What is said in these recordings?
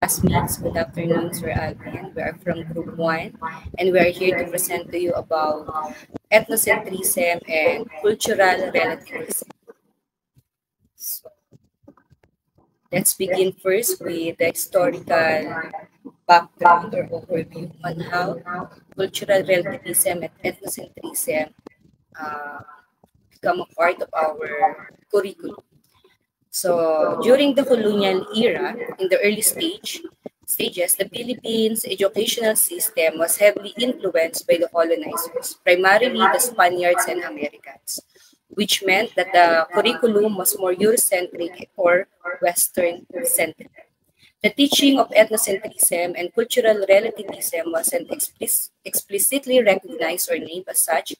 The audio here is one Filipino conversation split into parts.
classmates. Good afternoon, Sir Alvin. We are from Group 1, and we are here to present to you about ethnocentrism and cultural relativism. So, let's begin first with the historical background or overview on how cultural relativism and ethnocentrism uh, become a part of our curriculum. So during the colonial era, in the early stages, the Philippines' educational system was heavily influenced by the colonizers, primarily the Spaniards and Americans, which meant that the curriculum was more Eurocentric or Western-centric. The teaching of ethnocentrism and cultural relativism wasn't explicitly recognized or named as such,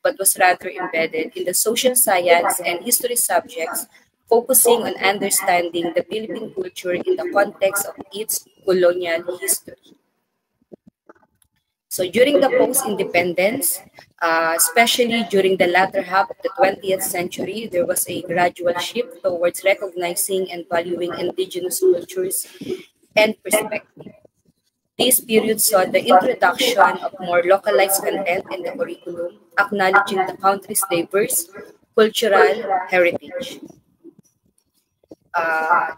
but was rather embedded in the social science and history subjects, focusing on understanding the Philippine culture in the context of its colonial history. So during the post-independence, especially during the latter half of the 20th century, there was a gradual shift towards recognizing and valuing indigenous cultures and perspectives. This period saw the introduction of more localized content in the curriculum, acknowledging the country's diverse cultural heritage.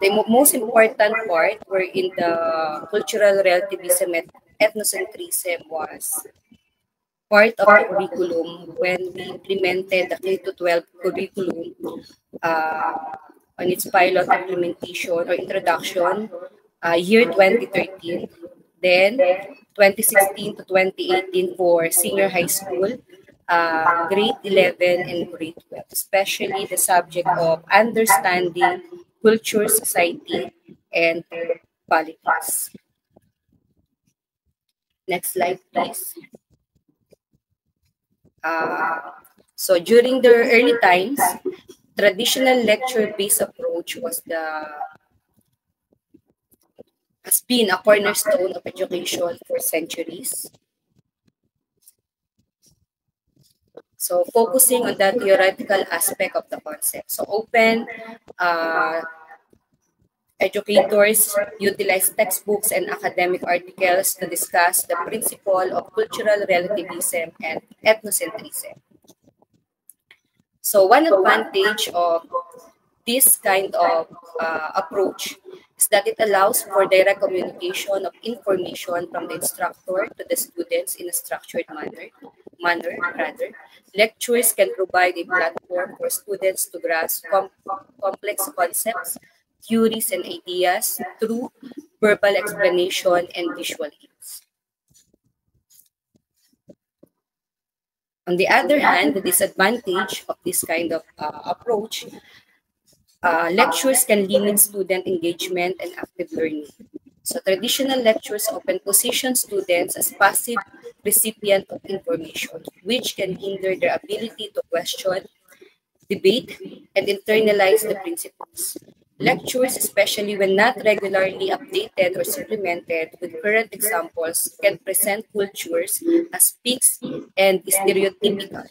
The most important part were in the cultural relativism and ethnocentrism was part of the curriculum when we implemented the K-12 curriculum on its pilot implementation or introduction year 2013, then 2016 to 2018 for senior high school, grade 11 and grade 12, especially the subject of understanding culture, society, and politics. Next slide, please. So during the early times, traditional lecture-based approach has been a cornerstone of education for centuries. So focusing on the theoretical aspect of the concept. So open educators utilize textbooks and academic articles to discuss the principle of cultural relativism and ethnocentrism. So one advantage of this kind of approach is that it allows for direct communication of information from the instructor to the students in a structured manner. Lectures can provide a platform for students to grasp complex concepts, theories, and ideas through verbal explanation and visual aids. On the other hand, the disadvantage of this kind of approach, lectures can limit student engagement and active learning. So traditional lectures often position students as passive recipients of information, which can hinder their ability to question, debate, and internalize the principles. Lectures, especially when not regularly updated or supplemented with current examples, can present cultures as fixed and stereotypical.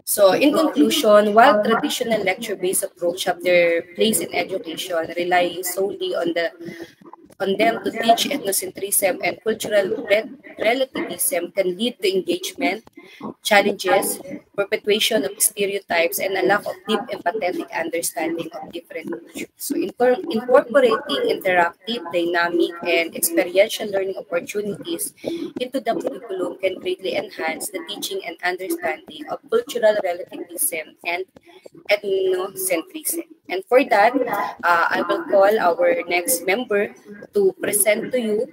So in conclusion, while traditional lecture-based approach have their place in education, relying solely on them to teach ethnocentrism and cultural relativism can lead to engagement, challenges, perpetuation of stereotypes, and a lack of deep empathetic understanding of different cultures. So incorporating interactive, dynamic, and experiential learning opportunities into the curriculum can greatly enhance the teaching and understanding of cultural relativism and ethnocentrism. And for that, I will call our next member to present to you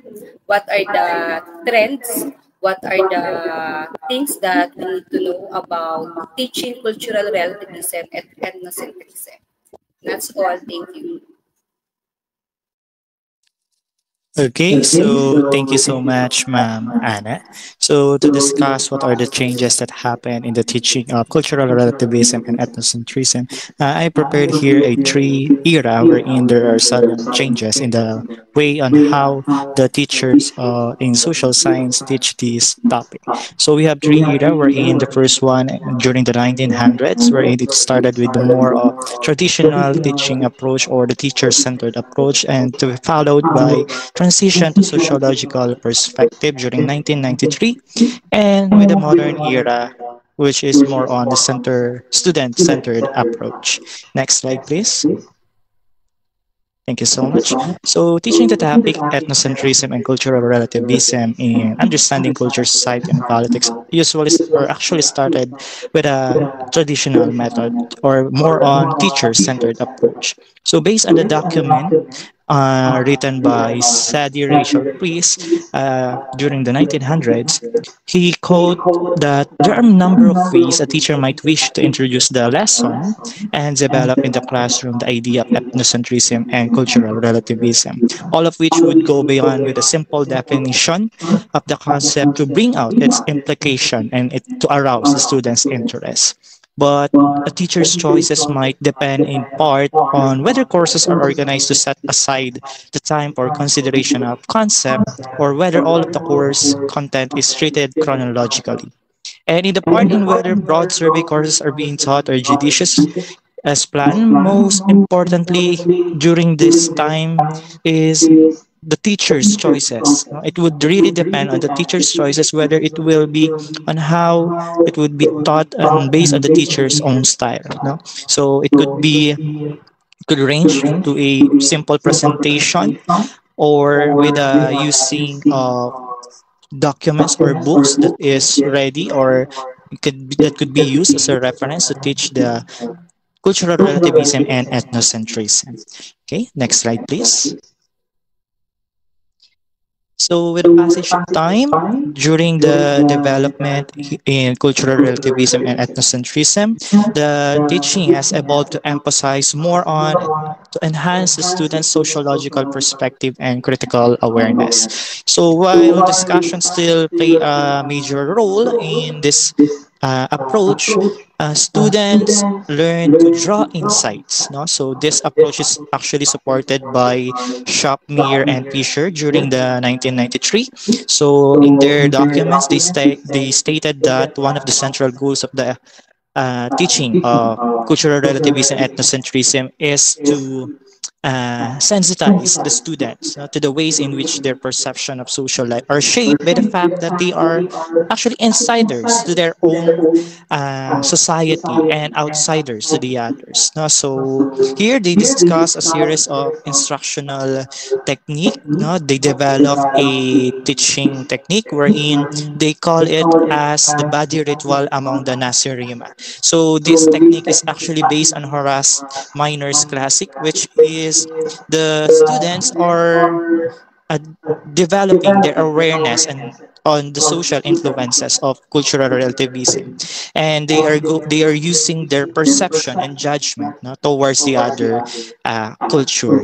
what are the trends, what are the things that we need to know about teaching cultural relativism and ethnocentrism. That's all. Thank you. Okay, so thank you so much, Ma'am Anna. So to discuss what are the changes that happen in the teaching of cultural relativism and ethnocentrism, I prepared here a three era wherein there are sudden changes in the way on how the teachers in social science teach this topic. So we have three era. We're in the first one during the 1900s, where it started with the more traditional teaching approach or the teacher-centered approach, and to be followed by transition to sociological perspective during 1993, and with the modern era, which is more on the student-centered approach. Next slide, please. Thank you so much. So, teaching the topic ethnocentrism and cultural relativism in understanding culture, society, and politics usually or actually started with a traditional method or more on teacher-centered approach. So, based on the document written by Sadi Rachel Priest during the 1900s, he quote that there are a number of ways a teacher might wish to introduce the lesson and develop in the classroom the idea of ethnocentrism and cultural relativism, all of which would go beyond with a simple definition of the concept to bring out its implication and to arouse the students' interest. But a teacher's choices might depend in part on whether courses are organized to set aside the time for consideration of concept or whether all of the course content is treated chronologically. And in the part in whether broad survey courses are being taught or judicious as planned, most importantly during this time is the teacher's choices. No? It would really depend on the teacher's choices whether it will be on how it would be taught and based on the teacher's own style. No? So it could range to a simple presentation or with using documents or books that is ready or that could be used as a reference to teach the cultural relativism and ethnocentrism. Okay, next slide, please. So, with the passage of time, during the development in cultural relativism and ethnocentrism, the teaching has evolved to emphasize more on to enhance the student's sociological perspective and critical awareness. So, while discussions still play a major role in this approach, students learn to draw insights. No? So this approach is actually supported by Shopmere and Fisher during the 1993. So in their documents, they stated that one of the central goals of the teaching of cultural relativism and ethnocentrism is to sensitize the students to the ways in which their perception of social life are shaped by the fact that they are actually insiders to their own society and outsiders to the others. No? So here they discuss a series of instructional technique. No? They develop a teaching technique wherein they call it as the body ritual among the Nasirima. So this technique is actually based on Horace Miner's classic, which is the students are uh, developing their awareness and on the social influences of cultural relativism, and they are using their perception and judgment no, towards the other culture.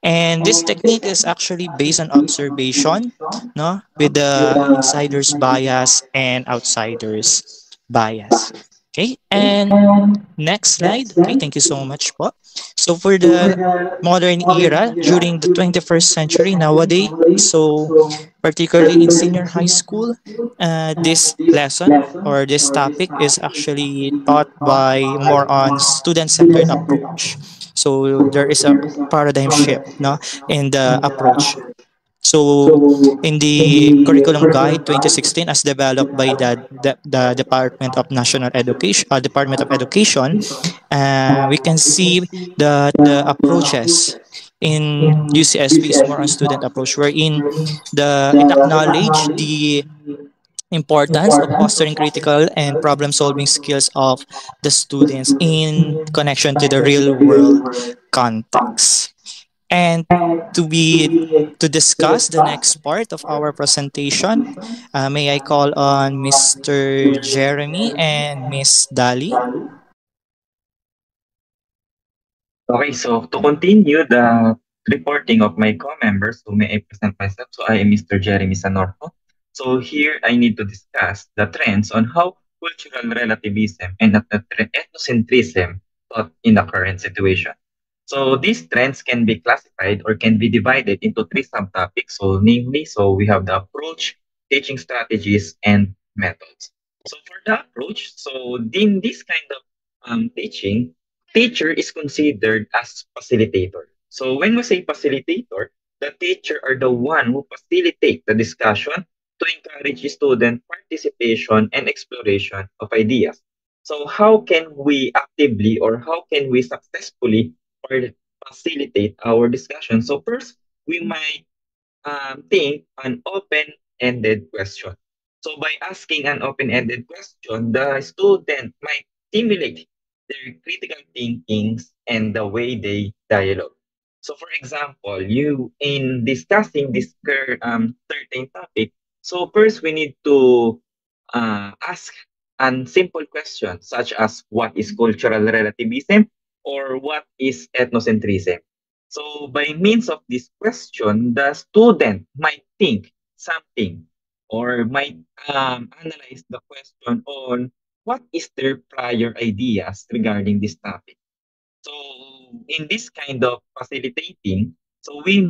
And this technique is actually based on observation, no, with the insiders bias and outsiders bias. Okay, and next slide. Okay, thank you so much po. So for the modern era during the 21st century nowadays, so particularly in senior high school, this lesson or this topic is actually taught by more on student-centered approach. So there is a paradigm shift no, in the approach. So, in the Curriculum Guide 2016, as developed by the Department of National Education, Department of Education, we can see that the approaches in UCSB is more on student approach, wherein it acknowledge the importance of fostering critical and problem-solving skills of the students in connection to the real-world context. And to be to discuss the next part of our presentation, may I call on Mr. Jeremy and Miss Dali? Okay, so to continue the reporting of my co-members, so may I present myself? So I am Mr. Jeremy Sanorto. So here I need to discuss the trends on how cultural relativism and ethnocentrism taught in the current situation. So these trends can be classified or can be divided into three subtopics. So namely, so we have the approach, teaching strategies, and methods. So for the approach, so in this kind of teaching, teacher is considered as facilitator. So when we say facilitator, the teacher are the one who facilitate the discussion to encourage student participation and exploration of ideas. So how can we actively or how can we successfully or facilitate our discussion? So first, we might think an open-ended question. So by asking an open-ended question, the student might stimulate their critical thinkings and the way they dialogue. So for example, you in discussing this certain topic, so first we need to ask a simple question such as what is cultural relativism or what is ethnocentrism. So by means of this question, the student might think something or might analyze the question on what is their prior ideas regarding this topic. So in this kind of facilitating, so we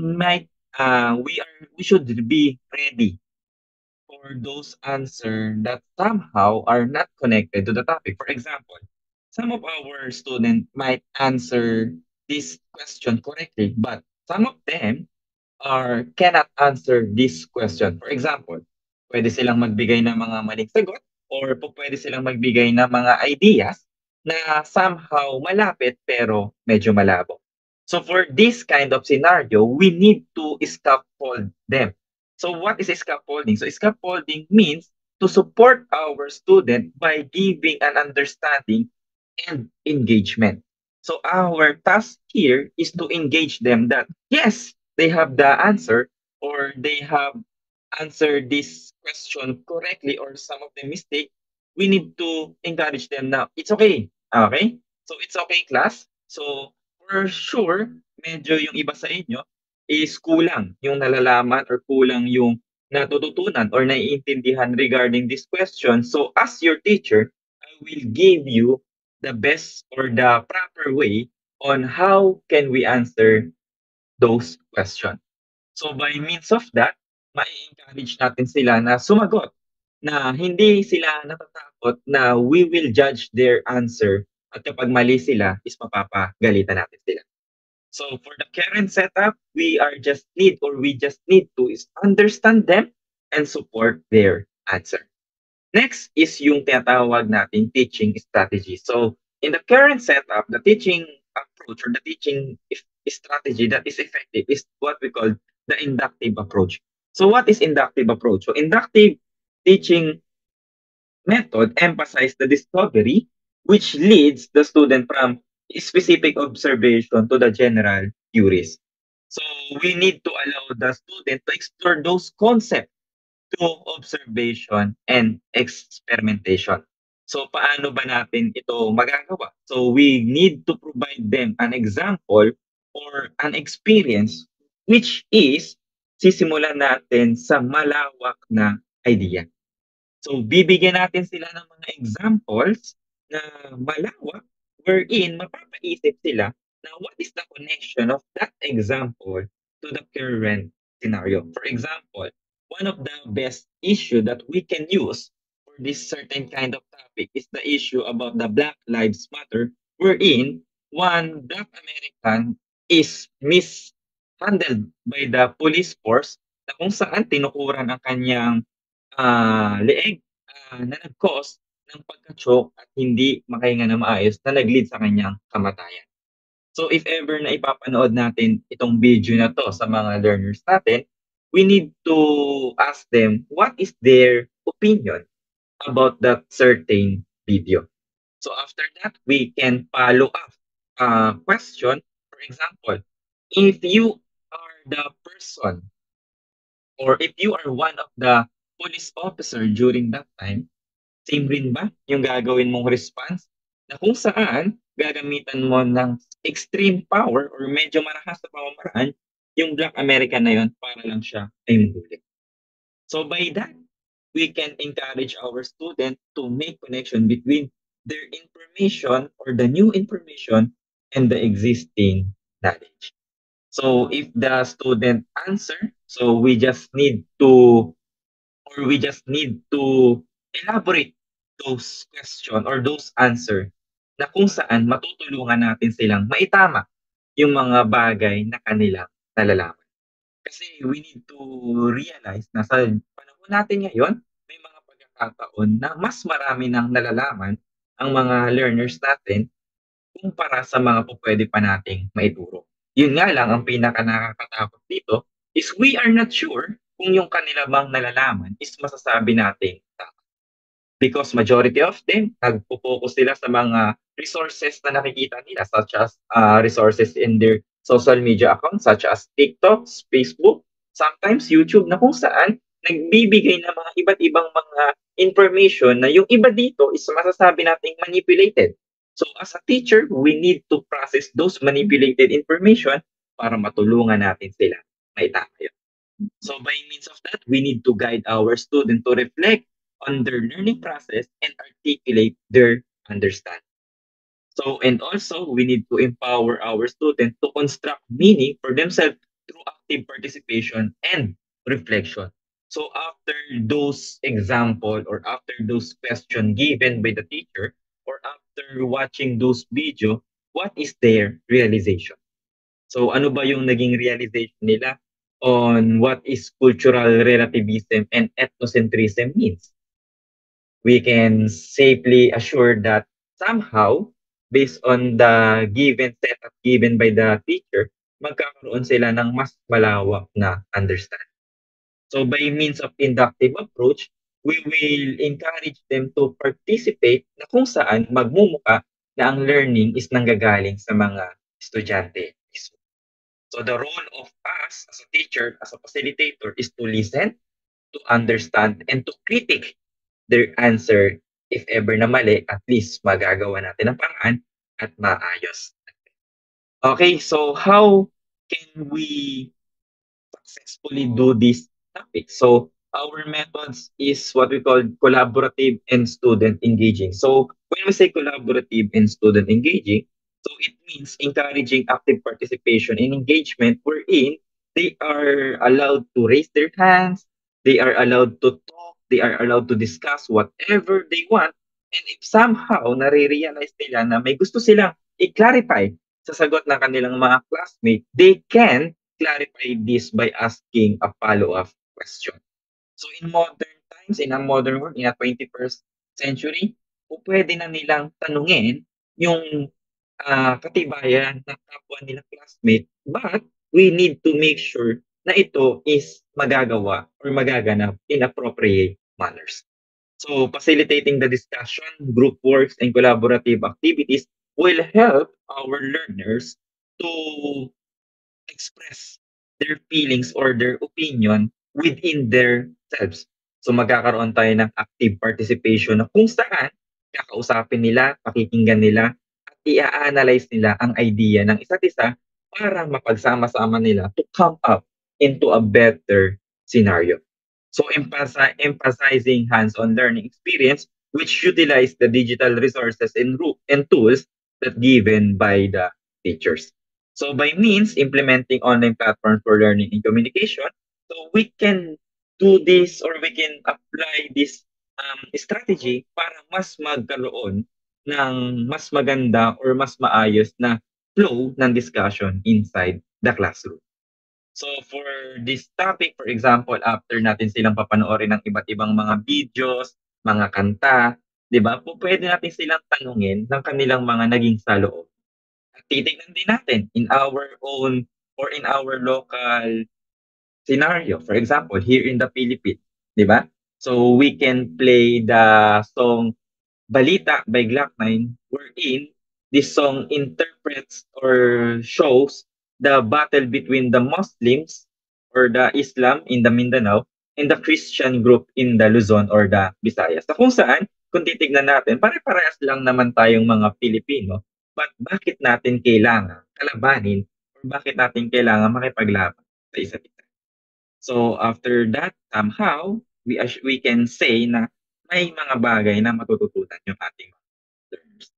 should be ready for those answers that somehow are not connected to the topic. For example, some of our students might answer this question correctly, but some of them cannot answer this question. For example, pwede silang magbigay ng mga maling sagot or pwede silang magbigay ng mga ideas na somehow malapit pero medyo malabo. So for this kind of scenario, we need to scaffold them. So what is scaffolding? So scaffolding means to support our student by giving an understanding and engagement. So our task here is to engage them that yes, they have the answer or they have answered this question correctly or some of the mistake. We need to encourage them now. It's okay. Okay? So it's okay, class. So for sure, medyo yung iba sa inyo is kulang yung nalalaman or kulang yung natututunan or naiintindihan regarding this question. So as your teacher, I will give you the best or the proper way on how can we answer those questions. So by means of that, mai-encourage natin sila na sumagot na hindi sila natatakot na we will judge their answer at kapag mali sila is mapapagalitan natin sila. So for the current setup, we just need to is understand them and support their answer. Next is yung tinatawag nating teaching strategy. So in the current setup, the teaching approach or the teaching strategy that is effective is what we call the inductive approach. So what is inductive approach? So inductive teaching method emphasize the discovery which leads the student from specific observation to the general theories. So we need to allow the student to explore those concepts through observation and experimentation. So paano ba natin ito magagawa? So we need to provide them an example or an experience which is sisimulan natin sa malawak na idea. So bibigyan natin sila ng mga examples na malawak wherein mapapaisip sila na what is the connection of that example to the current scenario. For example, one of the best issue that we can use for this certain kind of topic is the issue about the Black Lives Matter, wherein one Black American is mishandled by the police force na kung saan tinukuran ang kanyang leeg na nag-cause ng pagka-choke at hindi makahinga na maayos na nag-lead sa kanyang kamatayan. So if ever na ipapanood natin itong video na 'to sa mga learners natin, we need to ask them what is their opinion about that certain video. So after that, we can follow up question. For example, if you are the person or if you are one of the police officer during that time, same rin ba yung gagawin mong response na kung saan gagamitan mo ng extreme power or medyo marahas na pamamaraan yung Black American na yun para lang siya ay mahuli. So by that, we can encourage our student to make connection between their information or the new information and the existing knowledge. So if the student answer, so we just need to elaborate those question or those answer na kung saan matutulungan natin silang maitama yung mga bagay na kanilang nalalaman. Kasi we need to realize na sa panahon natin ngayon, may mga pagkakataon na mas marami ng nalalaman ang mga learners natin kumpara sa mga pupuwede pa nating maituro. Yun nga lang ang pinakanakakatakot dito is we are not sure kung yung kanila bang nalalaman is masasabi nating tama. Because majority of them, nagpo-focus sila sa mga resources na nakikita nila such as resources in their social media accounts such as TikTok, Facebook, sometimes YouTube na kung saan nagbibigay ng mga iba't ibang mga information na yung iba dito is masasabi nating manipulated. So as a teacher, we need to process those manipulated information para matulungan natin sila maitama yun. So by means of that, we need to guide our student to reflect on their learning process and articulate their understanding. So, and also, we need to empower our students to construct meaning for themselves through active participation and reflection. So, after those example or after those question given by the teacher or after watching those video, what is their realization? So, ano ba yung naging realization nila on what is cultural relativism and ethnocentrism means? We can safely assure that somehow, based on the given setup given by the teacher, magkakaroon sila ng mas malawak na understanding. So by means of inductive approach, we will encourage them to participate na kung saan magmumuka na ang learning is nanggagaling sa mga estudyante mismo. So the role of us as a teacher, as a facilitator, is to listen, to understand, and to critique their answer. If ever na mali, at least magagawa natin ng paraan at maayos. Okay, so how can we successfully do this topic? So our methods is what we call collaborative and student engaging. So when we say collaborative and student engaging, so it means encouraging active participation and engagement wherein they are allowed to raise their hands, they are allowed to talk, they are allowed to discuss whatever they want. And if somehow nare-realize nila na may gusto silang i-clarify sa sagot ng kanilang mga classmate, they can clarify this by asking a follow-up question. So in modern times, in a modern world, in a 21st century, pwede na nilang tanungin yung katibayan ng kapwa nilang classmate, but we need to make sure na ito is magagawa or magaganap in appropriate manners. So facilitating the discussion, group works, and collaborative activities will help our learners to express their feelings or their opinion within their selves. So magkakaroon tayo ng active participation na kung saan kakausapin nila, pakikinggan nila, at i-analyze nila ang idea ng isa't isa para mapagsama-sama nila to come up into a better scenario. So emphasizing hands-on learning experience which utilize the digital resources and tools that given by the teachers. So by means implementing online platforms for learning and communication, so we can do this or we can apply this strategy para mas magkaroon ng mas maganda or mas maayos na flow ng discussion inside the classroom. So for this topic, for example, after natin silang papanoorin ng iba't ibang mga videos, mga kanta, 'di ba? Pwede natin silang tanungin ng kanilang mga naging saloob. At titignan din natin in our own or in our local scenario. For example, here in the Philippines, 'di ba? So we can play the song Balita by Glock 9 wherein this song interprets or shows the battle between the Muslims or the Islam in the Mindanao and the Christian group in the Luzon or the Visayas. So kung saan, kung titignan natin, pare-parehas lang naman tayong mga Pilipino, but bakit natin kailangan kalabanin or bakit natin kailangan makipaglaban sa isa't isa? So after that, somehow, we can say na may mga bagay na matututunan yung ating mga learners.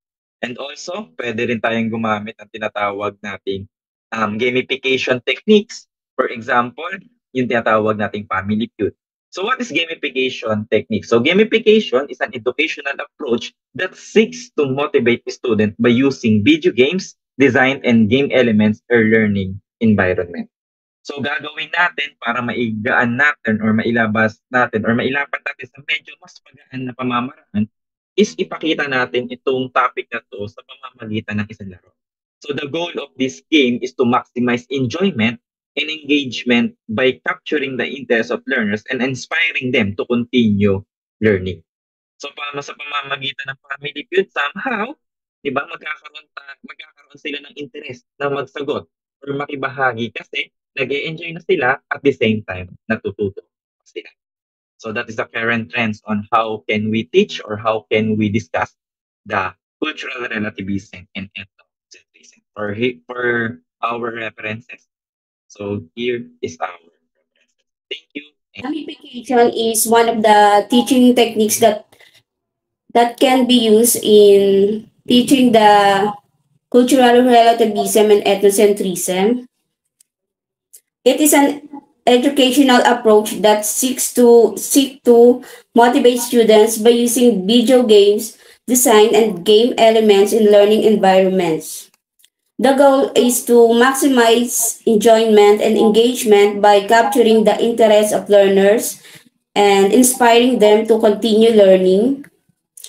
And also, pwede rin tayong gumamit ng tinatawag nating gamification techniques. For example, yung tinatawag nating family feud. So what is gamification technique? So gamification is an educational approach that seeks to motivate the student by using video games, design, and game elements or learning environment. So gagawin natin para maigaan natin or mailabas natin or mailapat natin sa medyo mas magaan na pamamaraan is ipakita natin itong topic na 'to sa pamamagitan ng isang laro. So the goal of this game is to maximize enjoyment and engagement by capturing the interest of learners and inspiring them to continue learning. So sa pamamagitan ng family feud somehow, 'di ba, magkakaroon sila ng interest na magsagot or makibahagi kasi nag-e-enjoy na sila at the same time natututo sila. So that is the current trends on how can we teach or how can we discuss the cultural relativism and ethnocentrism for our references. So here is our references. Thank you. Gamification is one of the teaching techniques that can be used in teaching the cultural relativism and ethnocentrism. It is an educational approach that seek to motivate students by using video games, design, and game elements in learning environments. The goal is to maximize enjoyment and engagement by capturing the interest of learners and inspiring them to continue learning.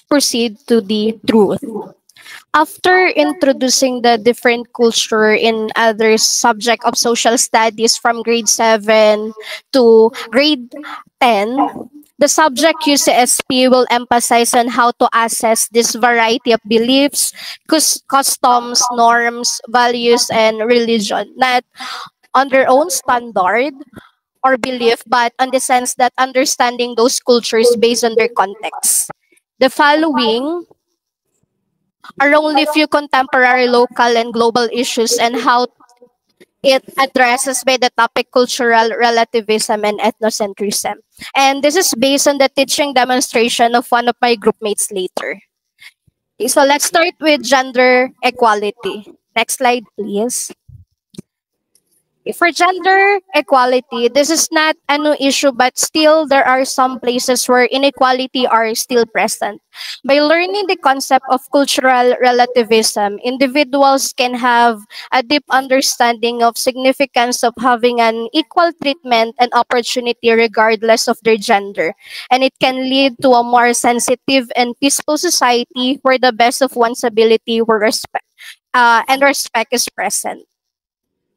Proceed to the truth. After introducing the different culture in other subject of social studies from grade 7 to grade 10, the subject UCSP will emphasize on how to assess this variety of beliefs, customs, norms, values, and religion, not on their own standard or belief, but on the sense that understanding those cultures based on their context. The following are only few contemporary local and global issues and how it addresses by the topic cultural relativism and ethnocentrism. And this is based on the teaching demonstration of one of my group mates later. Okay, so let's start with gender equality. Next slide, please. For gender equality, this is not a new issue, but still there are some places where inequality are still present. By learning the concept of cultural relativism, individuals can have a deep understanding of significance of having an equal treatment and opportunity regardless of their gender. And it can lead to a more sensitive and peaceful society where the best of one's ability and respect is present.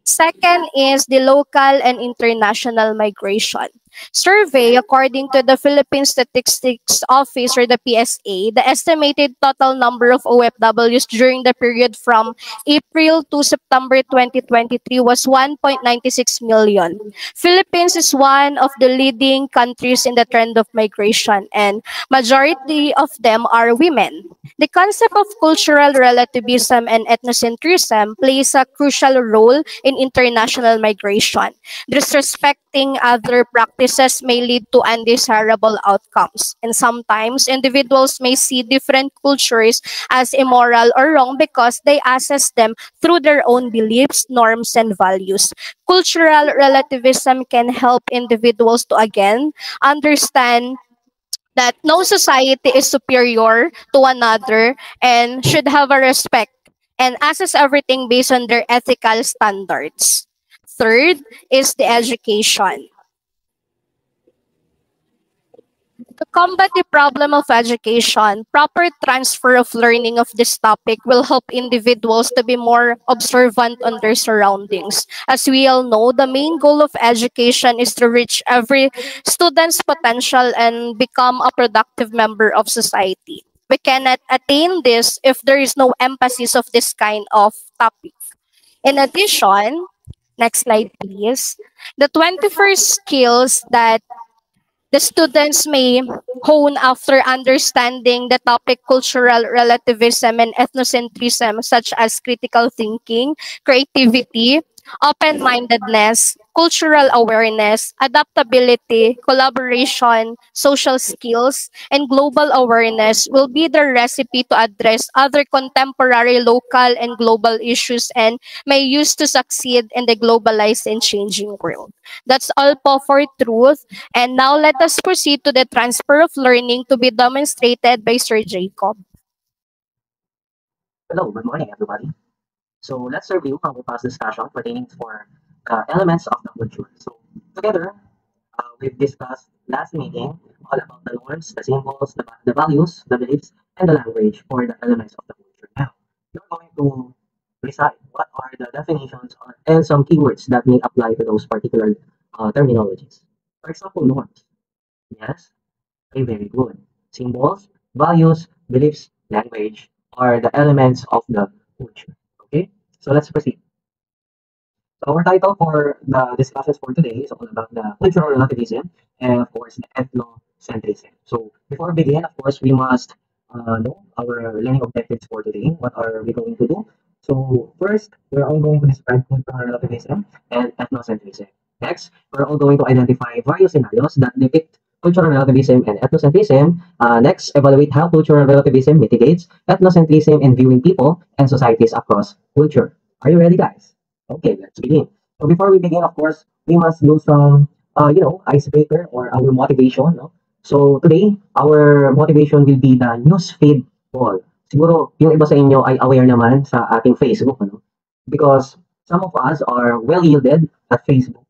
Second is the local and international migration. Survey, according to the Philippine Statistics Office or the PSA, the estimated total number of OFWs during the period from April to September 2023 was 1.96 million. Philippines is one of the leading countries in the trend of migration, and majority of them are women. The concept of cultural relativism and ethnocentrism plays a crucial role in international migration. Disrespecting other practices may lead to undesirable outcomes, and sometimes individuals may see different cultures as immoral or wrong because they assess them through their own beliefs, norms, and values. Cultural relativism can help individuals to again understand that no society is superior to another and should have a respect and assess everything based on their ethical standards. Third is the education. To combat the problem of education, proper transfer of learning of this topic will help individuals to be more observant on their surroundings. As we all know, the main goal of education is to reach every student's potential and become a productive member of society. We cannot attain this if there is no emphasis of this kind of topic. In addition, next slide please, the 21st skills that the students may hone after understanding the topic cultural relativism and ethnocentrism, such as critical thinking, creativity, open-mindedness, cultural awareness, adaptability, collaboration, social skills, and global awareness will be the recipe to address other contemporary local and global issues and may use to succeed in the globalized and changing world. That's all po for truth. And now let us proceed to the transfer of learning to be demonstrated by Sir Jacob. Hello, good morning, everybody. So let's review our past discussion pertaining for elements of the culture. So together, we've discussed last meeting all about the norms, the symbols, the values, the beliefs, and the language for the elements of the culture. Now, you're going to recite what are the definitions and some keywords that may apply to those particular terminologies. For example, norms. Yes, okay, very good. Symbols, values, beliefs, language are the elements of the culture. Okay, so let's proceed. So our title for the discussions for today is all about the cultural relativism and of course the ethnocentrism. So before we begin, of course, we must know our learning objectives for today. What are we going to do? So first, we're all going to describe cultural relativism and ethnocentrism. Next, we're all going to identify various scenarios that depict cultural relativism and ethnocentrism. Next, evaluate how cultural relativism mitigates ethnocentrism in viewing people and societies across culture. Are you ready, guys? Okay, let's begin. So before we begin, of course, we must do some, icebreaker or our motivation. No? So today, our motivation will be the newsfeed poll. Siguro, yung iba sa inyo ay aware naman sa ating Facebook. Ano? Because some of us are well-yielded at Facebook.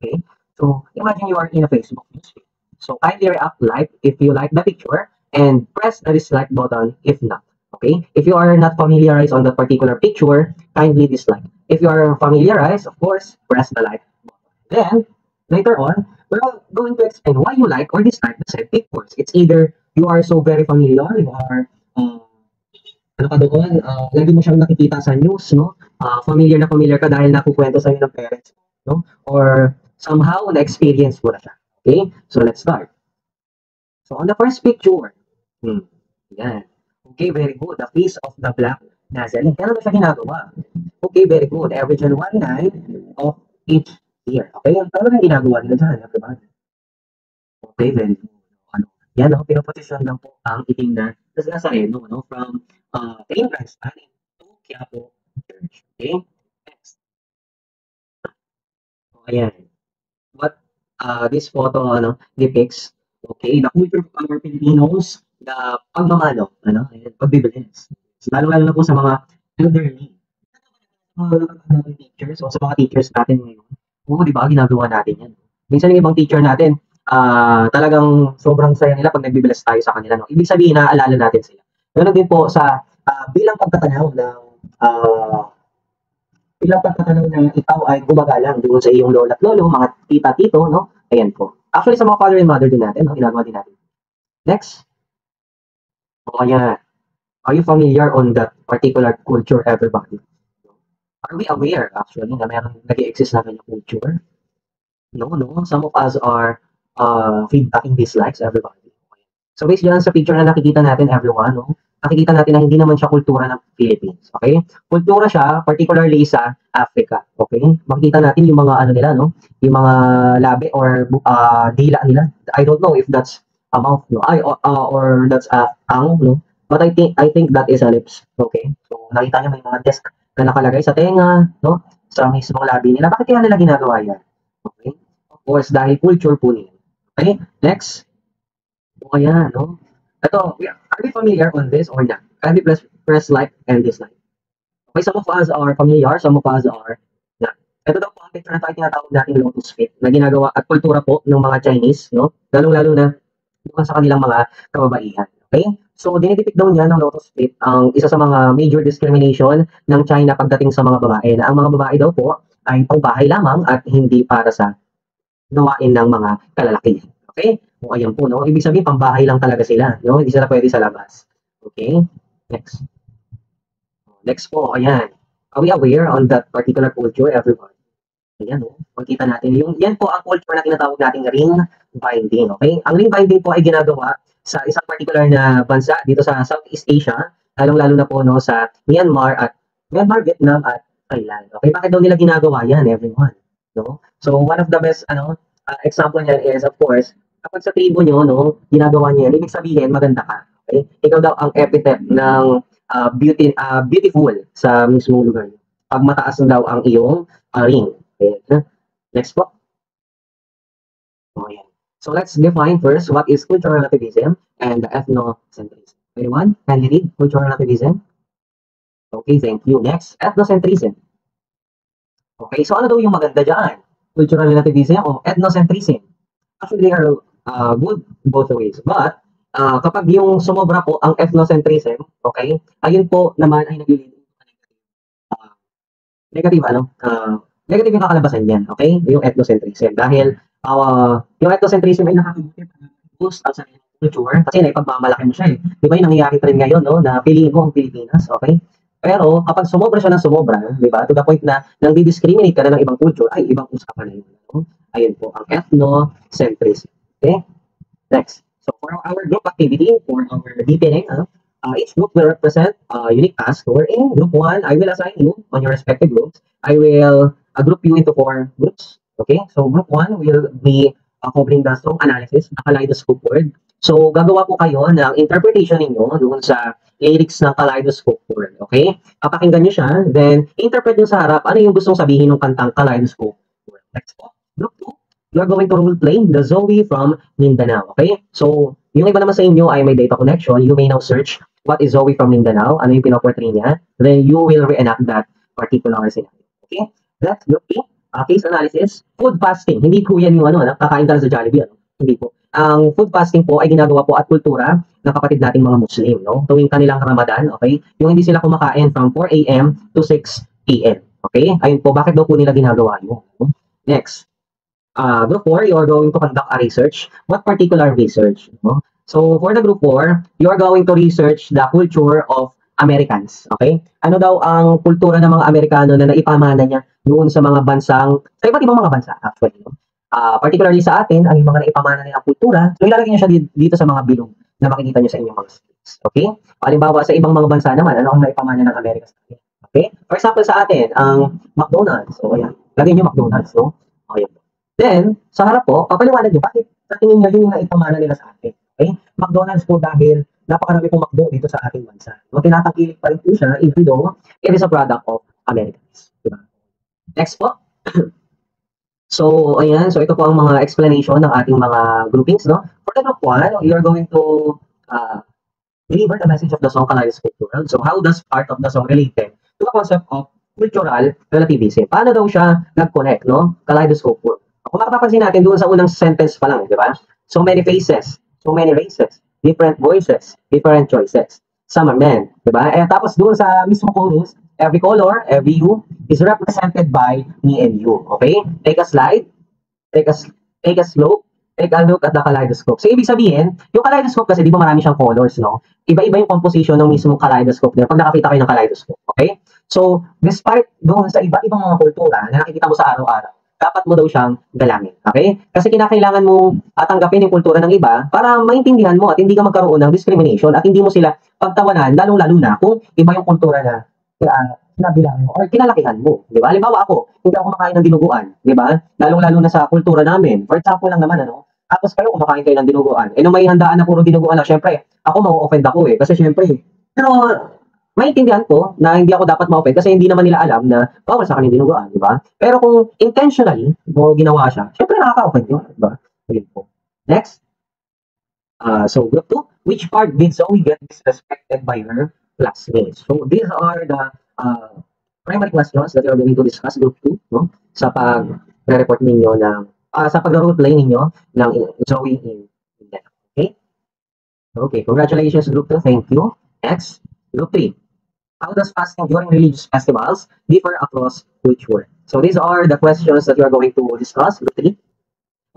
Okay? So imagine you are in a Facebook newsfeed. So kindly react like if you like the picture and press the dislike button if not. Okay? If you are not familiarized on that particular picture, kindly dislike. If you are familiarized, of course, press the like button. Then, later on, we're all going to explain why you like or dislike the said pictures. It's either you are so very familiar, you are, ano ka doon, lagi mo siyang nakikita sa news, no? Familiar na familiar ka dahil nakukwento sa'yo ng parents, no? Or somehow, na-experience mo na siya. Okay? So, let's start. So, on the first picture, yan. Okay, very good. The face of the black Nazarene. Kailan mo siya ginagawa? Okay, very good. Every January 9 of each year. Okay, ang talagang ginagawa nila dyan, everybody. Okay, very good. Ano? Yan, no? Pinoposisyon lang po ang itim na Nazareno, no? From Train Grandstand to Quiapo Church. Okay, next. So, ayan. What this photo depicts, okay, the culture of our Filipinos, the pagmamano, pagbibilis. So, lalo-lalo na po sa mga elderly. Teachers o sa mga teachers natin ngayon. Oo, di ba, ginagawa natin yan. Minsan yung ibang teacher natin, talagang sobrang saya nila pag nagbibilis tayo sa kanila. No? Ibig sabihin, naaalala natin sila. Ganun din po sa bilang pagtatanaw na ikaw ay gumagalang doon sa iyong lola at lolo, mga tita-tito, no? Ayan po. Actually, sa mga father and mother din natin, no? Ginagawa din natin. Next. O, ayan. Are you familiar on that particular culture, everybody? Are we aware, actually, na mayroon nag-i-exist na kanyang culture? No. Some of us are feedbacking dislikes, everybody. So, based dyan sa picture na nakikita natin, everyone, no? Nakikita natin na hindi naman siya kultura ng Philippines. Okay? Kultura siya, particularly sa Africa. Okay? Makikita natin yung mga nila, no? Yung mga labi or dila nila. I don't know if that's a mouth, no? Or that's a ang, no? But I think that is a lips. Okay? So, nakita niyo may mga desk na nakalagay sa tenga, no? Sa mismong labi nila. Bakit kaya nila ginagawa yan? Okay? Of course, dahil culture po nila. Okay? Next. O, ayan, no? Ito, are we familiar on this or not? Can we press like and dislike? Okay, some of us are familiar, some of us are not. Ito daw po ang picture na tayo tinatawag natin lotus fit na ginagawa at kultura po ng mga Chinese, no? Lalong-lalo na doon sa kanilang mga kababaihan. Okay? So, dinidepict daw niya ng lotus fit ang isa sa mga major discrimination ng China pagdating sa mga babae. Na ang mga babae daw po ay pangbahay lamang at hindi para sa gawain ng mga kalalakihan. Okay? O ayan po, no? Ibig sabihin, pambahay lang talaga sila, no? Hindi sila pwede sa labas. Okay? Next. Next po, ayan. Are we aware on that particular culture, everyone? Ayan, no? Makikita natin. Yan po ang culture na tinatawag nating ring binding, okay? Ang ring binding po ay ginagawa sa isang particular na bansa dito sa Southeast Asia, lalong-lalo na po, no, sa Myanmar, Vietnam, at Thailand. Okay? Bakit daw nila ginagawa yan, everyone? no? So, one of the best, example niyan is, of course, kapag sa tribo nyo, no, ginagawa niya yan, ibig sabihin, maganda ka. Okay? Ikaw daw ang epithet ng beautiful sa mismong lugar niyo. Pag mataas na daw ang iyong ring. Okay? Next po. Oh, yan. So let's define first what is cultural relativism and ethnocentrism. Anyone? Can you read cultural relativism? Okay, thank you. Next, ethnocentrism. Okay, so ano daw yung maganda dyan? Cultural relativism o ethnocentrism? Actually, they are good both ways. But kapag yung sumobra po ang ethnocentrism, okay, ayun po naman ay naglilid negative negative yung kakalabasan niyan, okay? Yung ethnocentrism. Dahil yung ethnocentrism ay nakaka-boost ang sarili ng culture kasi naipagmamalaki mo siya eh. Di ba yung nangyayari pa rin ngayon, no? Na piliin mo ang Pilipinas, okay? Pero kapag sumobra siya ng sumobra, di ba? To the point na nang di-discriminate ka na ng ibang culture, ay ibang usapan na yun. No? Ayun po, ang ethnocentrism. Okay? Next. So for our group activity, for our deepening, each group will represent a unique task. In group 1, I will assign you on your respective groups. I will group you into 4 groups. Okay? So group 1 will be covering the strong analysis, the kaleidoscope word. So gagawa po kayo ng interpretation ninyo doon sa lyrics ng kaleidoscope word. Okay? Papakinggan nyo siya, then interpret nyo sa harap ano yung gustong sabihin ng kantang kaleidoscope word. Next po. Group 2. You are going to role play the Zoe from Mindanao. Okay? So, yung iba naman sa inyo ay may data connection. You may now search what is Zoe from Mindanao, ano yung pinoportray niya. Then you will reenact that particular scenario. Okay? That's group 3. Case analysis. Food fasting. Hindi po yan yung kakain ka lang sa Jollibee. Hindi po. Ang food fasting po ay ginagawa po at kultura ng kapatid nating mga Muslim. No? Tuwing kanilang Ramadan. Okay? Yung hindi sila kumakain from 4 a.m. to 6 p.m. Okay? Ayun po. Bakit daw po nila ginagawa yun? Next. Group 4, you are going to conduct a research. What particular research? No? So, for the group 4, you are going to research the culture of Americans. Okay? Ano daw ang kultura ng mga Amerikano na naipamana niya doon sa mga bansang, sa iba't ibang mga bansa, actually. No? Particularly sa atin, ang mga naipamana nilang kultura, so ilalagay niya siya dito sa mga bilog na makikita niyo sa inyong mga slides. Okay? Halimbawa, sa ibang mga bansa naman, ano ang naipamana ng Amerika sa atin? Okay? For example, sa atin, ang McDonald's. So, ayan. Lagay niyo McDonald's, no? Ayan. Then, sa harap po, papaliwanag nyo, bakit sa tingin nyo yun yung naipamana nila sa atin? Okay? McDonald's po dahil napakarami pong McDo dito sa ating bansa. No, tinatangkilik pa rin po siya, even though it is a product of Americans. Diba? Next po. So, ayan. So, ito po ang mga explanation ng ating mga groupings. No? For the group 1, you are going to deliver the message of the song Kaleidoscope World. So, how does part of the song related to the concept of cultural relativism? Paano daw siya nag-connect, no? Kaleidoscope World. Kung makapapansin natin doon sa unang sentence pa lang, di ba? So many faces, so many races, different voices, different choices. Some are men, di ba? Eh, tapos doon sa mismo chorus, every color, every hue is represented by me and you. Okay? Take a slide, take a slope, take a look at the kaleidoscope. So, ibig sabihin, yung kaleidoscope kasi, di ba marami siyang colors, no? Iba-iba yung composition ng mismong kaleidoscope niya pag nakakita kayo ng kaleidoscope. Okay? So, despite doon sa iba-ibang mga kultura na nakikita mo sa araw-araw, dapat mo daw siyang galangin. Okay? Kasi kinakailangan mo tanggapin yung kultura ng iba para maintindihan mo at hindi ka magkaroon ng discrimination at hindi mo sila pagtawanan, lalong-lalo na kung iba yung kultura na sinabilang mo or kinalakihan mo. Di ba? Halimbawa ako, hindi ako kumakain ng dinuguan. Di ba? Lalong-lalo na sa kultura namin. For example lang naman, tapos kayo kumakain kayo ng dinuguan. Nung may handaan na puro dinuguan na, syempre, ako ma-offend ako eh. Kasi syempre, pero maintindihan ko na hindi ako dapat ma-offend kasi hindi naman nila alam na bawal sa kanilang dinuguan, di ba? Pero kung intentionally mo ginawa siya, syempre nakaka-offend yun, di ba? Ayun po. Next. So, group 2, which part did Zoe get disrespected by her classmates? So, these are the primary questions that you are going to discuss, group 2, no? Sa pag-report ninyo ng, sa pag-role play ninyo ng Zoe in Mindanao. Okay? Okay, congratulations, group 2. Thank you. Next, group 3. How does fasting during religious festivals differ across culture? So these are the questions that you are going to discuss, group 3.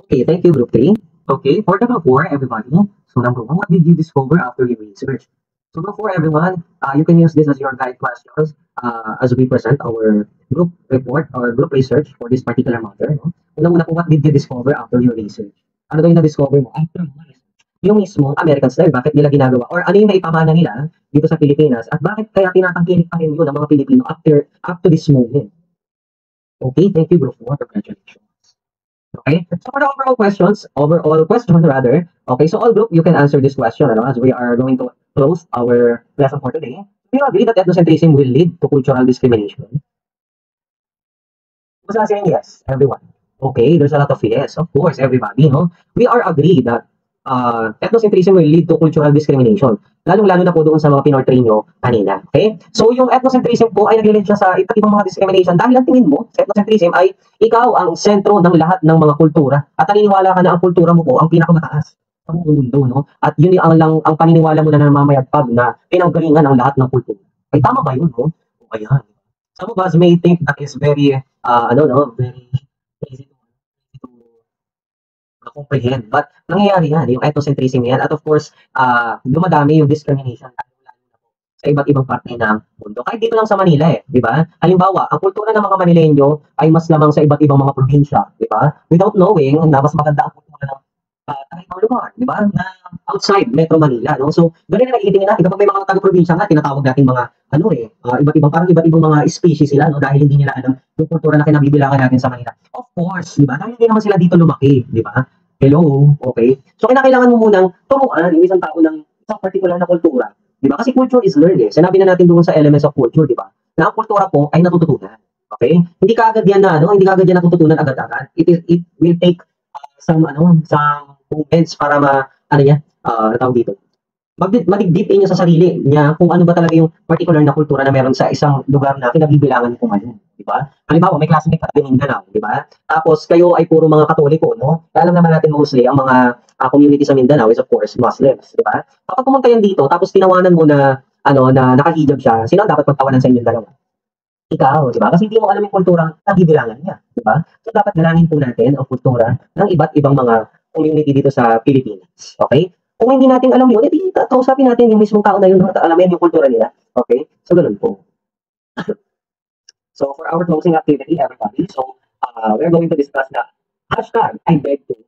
Okay, thank you, group 3. Okay, for the group 4, everybody. So number 1, what did you discover after your research? So group 4, everyone, you can use this as your guide questions as we present our group report or group research for this particular matter. No? Una-una po, what did you discover after your research? Ano daw yung na-discover mo after your research? Yung mismo American style, bakit nila ginagawa? Or ano yung naipamana nila dito sa Pilipinas? At bakit kaya tinatangkilik pa rin yun ng mga Pilipino up to this moment? Okay, thank you, Group 4. Congratulations. Okay, so for the overall question rather, okay, so all group, you can answer this question, ano, as we are going to close our lesson for today. Do you agree that ethnocentrism will lead to cultural discrimination? Who's answering yes? Everyone. Okay, there's a lot of yes. Of course, everybody, no? We are agreed that ethnocentrism will lead to cultural discrimination. Lalong-lalo na po doon sa mga pinortray nyo kanina. Okay? So, yung ethnocentrism po ay nag-lead siya sa iba't ibang mga discrimination dahil ang tingin mo sa ethnocentrism ay ikaw ang sentro ng lahat ng mga kultura at naniniwala ka na ang kultura mo po ang pinakamataas sa buong mundo, no? At yun ang paniniwala mo na namamayagpag na pinanggalingan ang lahat ng kultura. Ay, tama ba yun, no? O, ayan. Some of us may think that is very, very easy to comprehend. But nangyayari yan, yung ethnocentrism yan. At of course, dumadami yung discrimination sa iba't ibang parte ng mundo. Kahit dito lang sa Manila di ba? Halimbawa, ang kultura ng mga Manileño ay mas lamang sa iba't ibang mga probinsya, di ba? Without knowing na mas maganda ang kultura ng ibang lugar, di ba? Na outside Metro Manila, no? So, ganun na naiitingin natin kapag may mga taga-probinsya nga, tinatawag natin mga iba't ibang mga species sila, no? Dahil hindi nila alam yung kultura na kinabibilangan natin sa Manila. Of course, di ba? Dahil hindi naman sila dito lumaki, di ba? Hello, okay? So, kinakailangan mo munang turuan yung isang tao ng isang particular na kultura. Di ba? Kasi culture is learned Sinabi na natin doon sa elements of culture, di ba? Na ang kultura po ay natututunan. Okay? Hindi kaagad yan hindi kaagad yan natututunan agad-agad. It will take some moments para tawag dito. Madigdipin niya sa sarili niya kung ano ba talaga yung particular na kultura na meron sa isang lugar na kinabibilangan kung ano, di ba? Halimbawa, may classmate ka din Mindanao, di ba? Tapos kayo ay puro mga Katoliko, no? Alam naman natin mostly ang mga community sa Mindanao is of course Muslims, di ba? Kapag pumunta yan dito, tapos tinawanan mo na na nakahijab siya, sino ang dapat pagtawanan sa inyong dalawa? Ikaw, di ba? Kasi hindi mo alam yung kultura ng bibilangan niya, di ba? So dapat galangin po natin ang kultura ng iba't ibang mga community dito sa Pilipinas. Okay? Kung hindi natin alam yun, edi kausapin natin yung mismong tao na yun, alam yung kultura nila. Okay? So, ganun po. So, for our closing activity, everybody, so, we're going to discuss the hashtag I beg to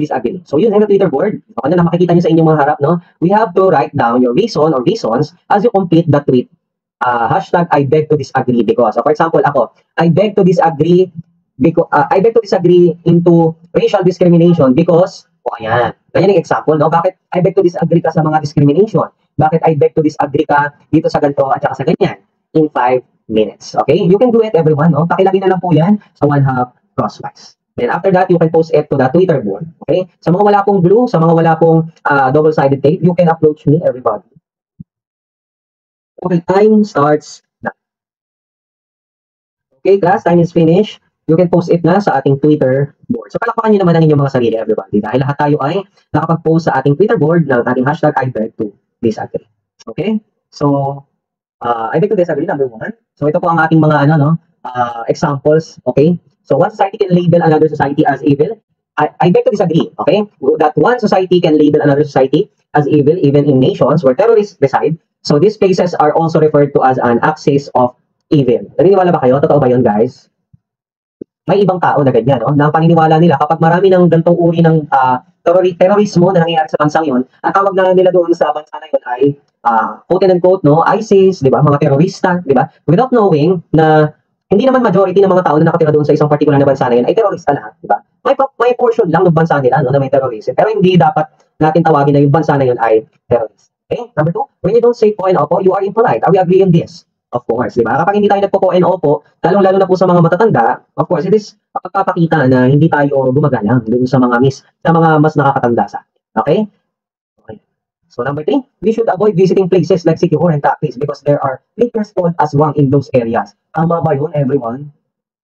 disagree. So, yun, yung Twitter board. Ano na makikita nyo sa inyong mga harap, no? We have to write down your reason or reasons as you complete the tweet. Hashtag I beg to disagree because, for example, ako, I beg to disagree because, I beg to disagree into racial discrimination because, ayan. Ganyan yung example, no? Bakit I beg to disagree ka sa mga discrimination? Bakit I beg to disagree ka dito sa ganito at saka sa ganyan? In 5 minutes. Okay? You can do it, everyone, no? Pakilagay na lang po yan sa 1/2 crosswise. Then after that, you can post it to the Twitter board. Okay? Sa mga wala pong glue, sa mga wala pong double-sided tape, you can approach me, everybody. Okay, time starts now. Okay, class, time is finished. You can post it na sa ating Twitter board. So, palakpakan nyo naman ang inyong mga sarili, everybody. Dahil lahat tayo ay nakapag-post sa ating Twitter board ng ating hashtag I beg to disagree. Okay? So, I beg to disagree, number 1. So, ito po ang ating mga examples. Okay? So, one society can label another society as evil. I beg to disagree. Okay? That one society can label another society as evil, even in nations where terrorists reside. So, these places are also referred to as an axis of evil. Naniniwala ba kayo? Totoo ba yun, guys? May ibang tao na ganyan, no? Na ang paniniwala nila, kapag marami ng gantong uri ng terrorismo na nangyayari sa bansang yun, ang tawag na nila doon sa bansa na yun ay, quote and unquote, no? ISIS, di ba? Mga terorista, di ba? Without knowing na hindi naman majority ng mga tao na nakatira doon sa isang particular na bansa na yun ay terorista lahat, di ba? May portion lang ng bansa nila, no, na may terrorism. Pero hindi dapat natin tawagin na yung bansa na yun ay terrorist. Okay? Number 2, when you don't say po and opo, you are impolite. Are we agree on this? Of course, di ba? Kapag hindi tayo nagpo and opo, lalong-lalo na po sa mga matatanda, of course, it is pagpapakita na hindi tayo gumagalang doon sa mga mas nakakatanda sa atin. Okay? Okay. So, number 3, we should avoid visiting places like Siquijor and Capiz because there are liquors called aswang in those areas. Tama ba yun, everyone?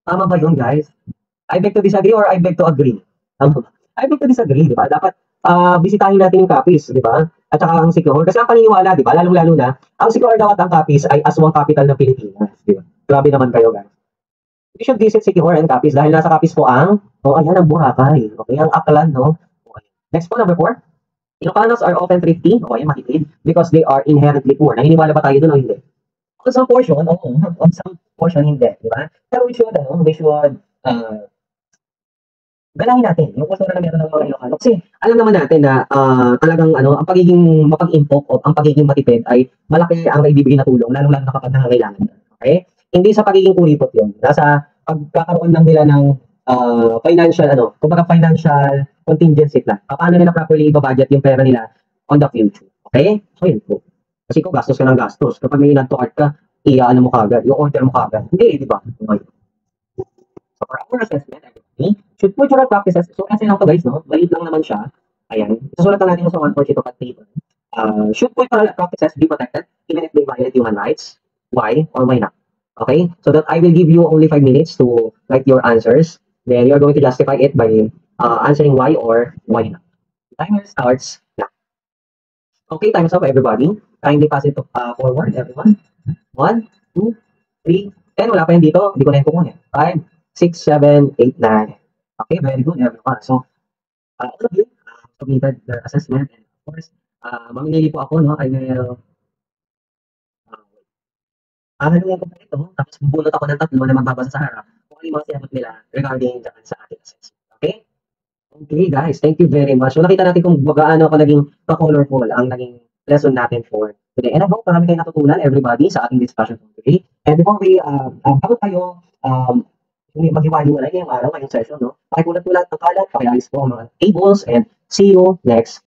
Tama ba yun, guys? I beg to disagree or I beg to agree? Tama ba? I beg to disagree, di ba? Dapat bisitahin natin yung Capiz, di ba? At saka ang Siquijor. Kasi ang paniniwala, di ba? Lalong-lalo na, ang Siquijor daw at ang Capiz ay aswang capital ng Pilipinas. Di ba? Grabe naman kayo, guys. We should visit Siquijor and Capiz dahil nasa Capiz po ang, ayan, ang Boracay. Okay, ang Aklan, no? Okay. Next po, number 4. Ilocanos are often thrifty, ayan, matipid, because they are inherently poor. Naniniwala ba tayo dun o hindi? On some portion, on some portion, hindi, di ba? Pero we should, galangin natin yung kultura na meron ng mga Ilocano. Kasi alam naman natin na talagang ang pagiging mapag-impok o ang pagiging matipid ay malaki ang naibibigay na tulong, lalo-lalo na kapag nangangailangan. Okay? Hindi sa pagiging kuripot yun. Nasa pagkakaroon lang nila ng financial, kumbaga financial contingency plan. Paano nila properly i-budget yung pera nila on the future. Okay? So, yun po. Kasi kung gastos ka ng gastos, kapag may to art ka, ano mo kagad, yung order mo kagad. Hindi, di ba? Okay. So, for our assessment, should cultural practices, so kasi lang to guys, no? Maliit lang naman siya. Ayan. Isusulat lang natin sa 142 pad paper. Should cultural practices be protected even if they violate human rights? Why or why not? Okay? So that I will give you only 5 minutes to write your answers. Then you're going to justify it by answering why or why not. Timer starts now. Okay, time's up everybody. Kindly pass it forward, everyone. 1, 2, 3, 10. Wala pa yan dito. Hindi ko na yung kukunin. 5, 6, 7, 8, 9. Okay, very good everyone. So, all of you submitted their assessment and of course, mamimili po ako, no? I will aangaluin ko pa ito, tapos bubunot ako ng tatlo na magbabasa sa harap kung ano yung mga sinagot nila regarding dyan sa ating assessment. Okay? Okay guys, thank you very much. So nakita natin kung gaano ako naging ka-colorful ang naging lesson natin for today. And I hope marami kayong natutunan, everybody, sa ating discussion for today. And before we, bago tayo maghiwalay ngayong araw, ngayong session, no? Pakikulat-kulat ang kalat, pakialis po ang mga tables, and see you next